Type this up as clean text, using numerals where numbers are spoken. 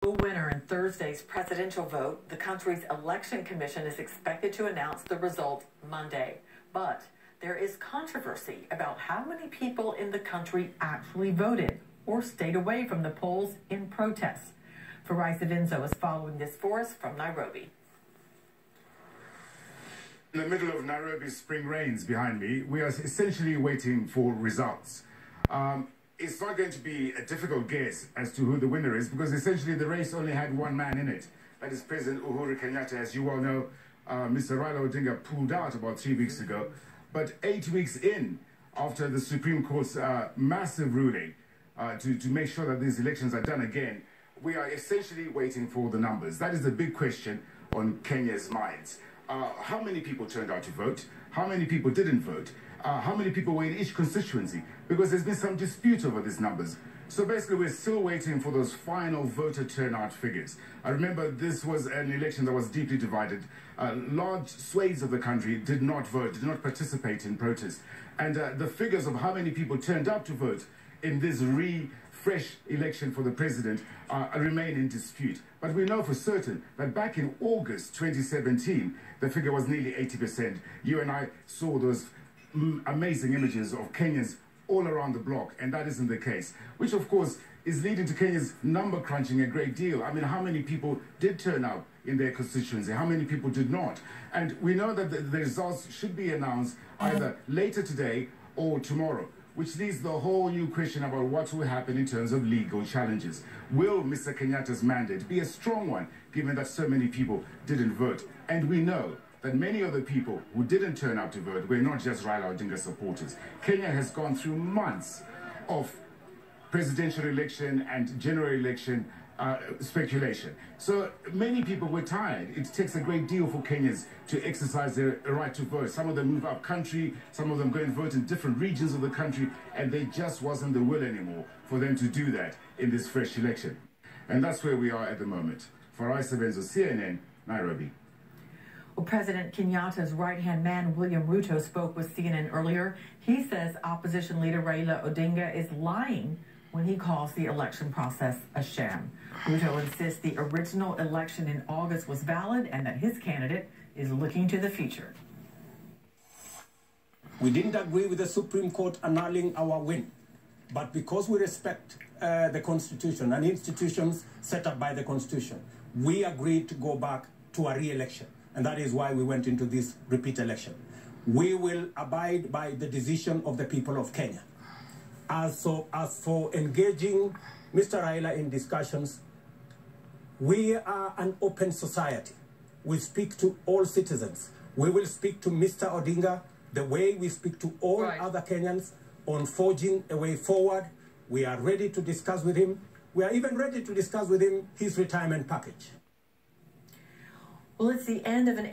A winner in Thursday's presidential vote, the country's election commission is expected to announce the result Monday. But there is controversy about how many people in the country actually voted or stayed away from the polls in protest. Raila Odinga is following this for us from Nairobi. In the middle of Nairobi's spring rains behind me, we are essentially waiting for results. It's not going to be a difficult guess as to who the winner is, because essentially the race only had one man in it. That is President Uhuru Kenyatta. As you all know, Mr. Raila Odinga pulled out about 3 weeks ago. But 8 weeks in, after the Supreme Court's massive ruling to make sure that these elections are done again, we are essentially waiting for the numbers. That is the big question on Kenya's minds. How many people turned out to vote? How many people didn't vote? How many people were in each constituency? Because there's been some dispute over these numbers. So basically, we're still waiting for those final voter turnout figures. I remember this was an election that was deeply divided. Large swathes of the country did not vote, did not participate in protest. And the figures of how many people turned out to vote in this fresh election for the president remain in dispute. But we know for certain that back in August 2017, the figure was nearly 80%. You and I saw those amazing images of Kenyans all around the block, and that isn't the case, which of course is leading to Kenya's number crunching a great deal. I mean, how many people did turn out in their constituency? How many people did not? And we know that the results should be announced either later today or tomorrow, which leads the whole new question about what will happen in terms of legal challenges. Will Mr. Kenyatta's mandate be a strong one, given that so many people didn't vote? And we know that many of the people who didn't turn out to vote were not just Raila Odinga supporters. Kenya has gone through months of presidential election and general election speculation. So many people were tired. It takes a great deal for Kenyans to exercise their right to vote. Some of them move up country, some of them go and vote in different regions of the country, and there just wasn't the will anymore for them to do that in this fresh election. And that's where we are at the moment. For Raila Odinga, CNN, Nairobi. Well, President Kenyatta's right-hand man, William Ruto, spoke with CNN earlier. He says opposition leader Raila Odinga is lying when he calls the election process a sham. Ruto insists the original election in August was valid and that his candidate is looking to the future. We didn't agree with the Supreme Court annulling our win, but because we respect the Constitution and institutions set up by the Constitution, we agreed to go back to a re-election. And that is why we went into this repeat election. We will abide by the decision of the people of Kenya. As for engaging Mr. Raila in discussions, we are an open society. We speak to all citizens. We will speak to Mr. Odinga the way we speak to all other Kenyans on forging a way forward. We are ready to discuss with him. We are even ready to discuss with him his retirement package. Well, it's the end of an